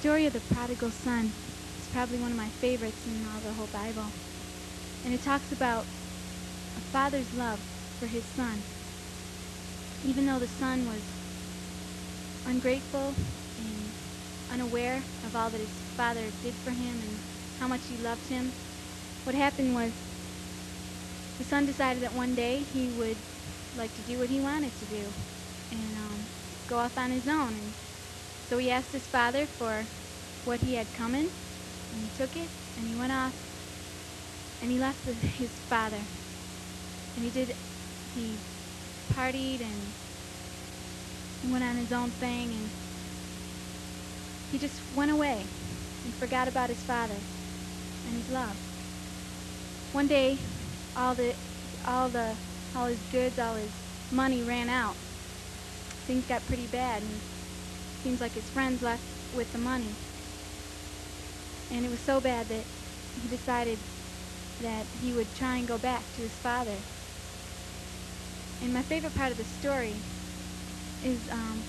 story of the prodigal son is probably one of my favorites in all the whole Bible. And it talks about a father's love for his son. Even though the son was ungrateful and unaware of all that his father did for him and how much he loved him, what happened was the son decided that one day he would like to do what he wanted to do and go off on his own. And so he asked his father for what he had coming, and he took it, and he went off, and he left his father. And he partied, and he went on his own thing, and he just went away and forgot about his father and his love. One day, all his goods, all his money ran out. Things got pretty bad, and it seems like his friends left with the money. And it was so bad that he decided that he would try and go back to his father. And my favorite part of the story is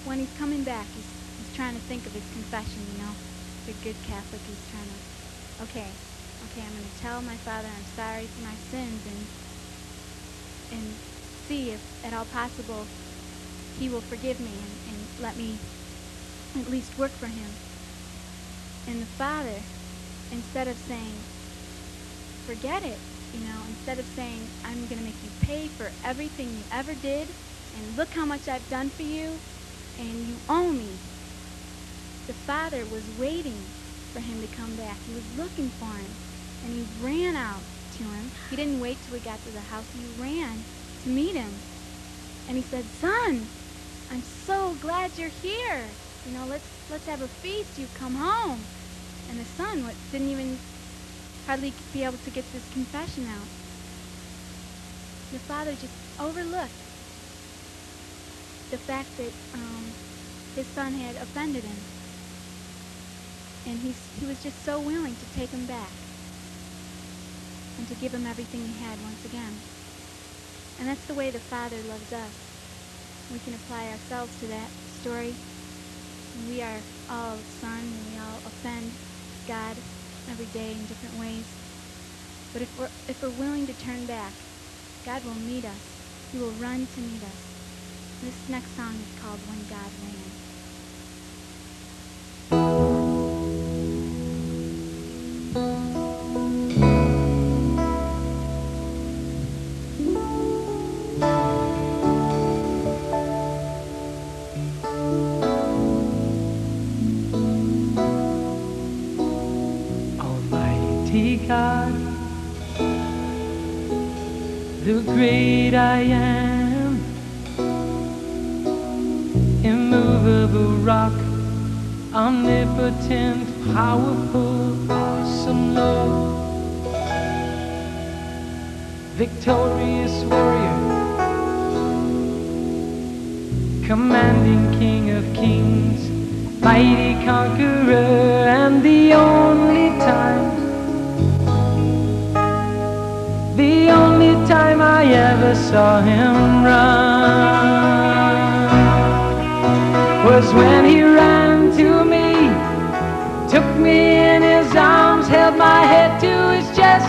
when he's coming back, he's trying to think of his confession, you know. The good Catholic, he's trying to, okay, I'm going to tell my father I'm sorry for my sins and see if at all possible he will forgive me and let me at least work for him. And the father, instead of saying, forget it, you know, instead of saying, I'm going to make you pay for everything you ever did, and look how much I've done for you, and you owe me. The father was waiting for him to come back. He was looking for him, and he ran out to him. He didn't wait till he got to the house. He ran to meet him. And he said, son, I'm so glad you're here. You know, let's have a feast. You've come home. And the son didn't even hardly be able to get this confession out. The father just overlooked the fact that his son had offended him. And he was just so willing to take him back and to give him everything he had once again. And that's the way the Father loves us. We can apply ourselves to that story. We are all son, and we all offend God every day in different ways. But if we're willing to turn back, God will meet us. He will run to meet us. This next song is called When God Ran. God, the great I am, immovable rock, omnipotent, powerful, awesome Lord, victorious warrior, commanding King of kings, mighty conqueror, and the only time I ever saw him run was when he ran to me, took me in his arms, held my head to his chest,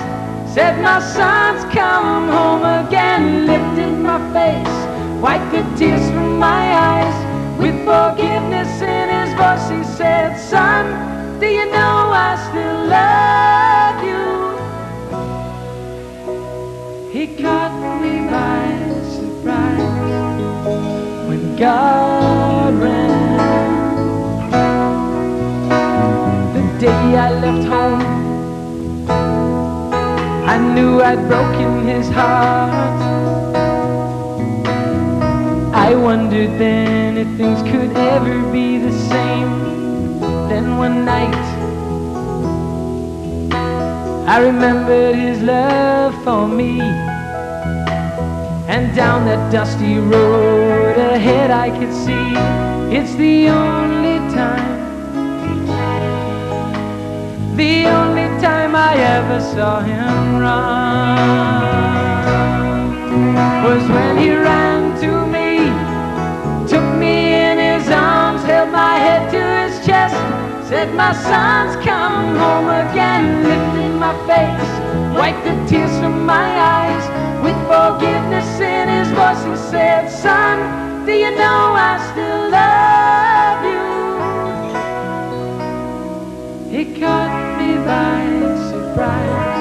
said, my son's come home again, lifted my face, wiped the tears from my eyes, with forgiveness in his voice he said, son, do you know I still love you? He caught me by surprise when God ran. The day I left home, I knew I'd broken his heart. I wondered then if things could ever be the same. Then one night I remembered his love for me, and down that dusty road ahead I could see it's the only time I ever saw him run was when he ran to me, took me in his arms, held my head to his chest, said, said my son's come home again. Lifted my face, wiped the tears from my eyes. With forgiveness in his voice he said, son, do you know I still love you? He caught me by surprise.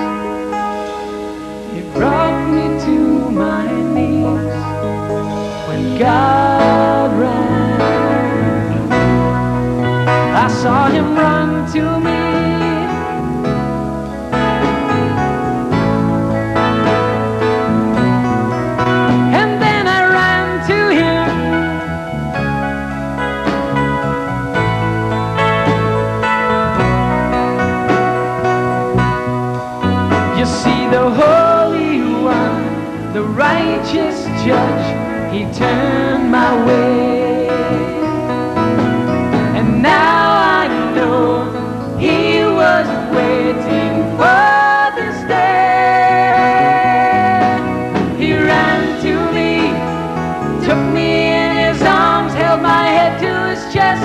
He brought me to my knees when God ran. I saw him run to me. And then I ran to him. You see, the Holy One, the righteous Judge, he turned my way. And now I know he was waiting for this day. He ran to me, took me in his arms, held my head to his chest,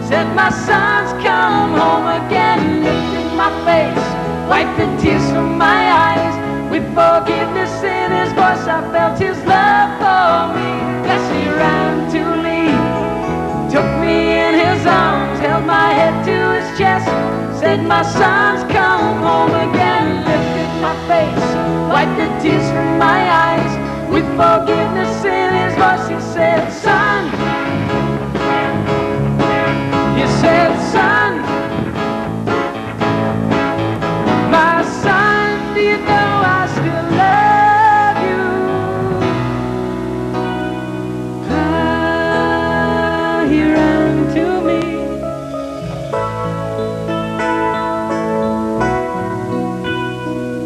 said my son's come home again. Lifted my face, wiped the tears from my eyes. With forgiveness in his voice I felt his love for me. Yes, he ran to me, took me in his arms, held my head to his chest, said my son's come home again. Lifted my face, wiped the tears from my eyes. With forgiveness in his voice he said, son. He said, son, my son, do you know I still love you? He ran to me.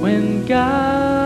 When God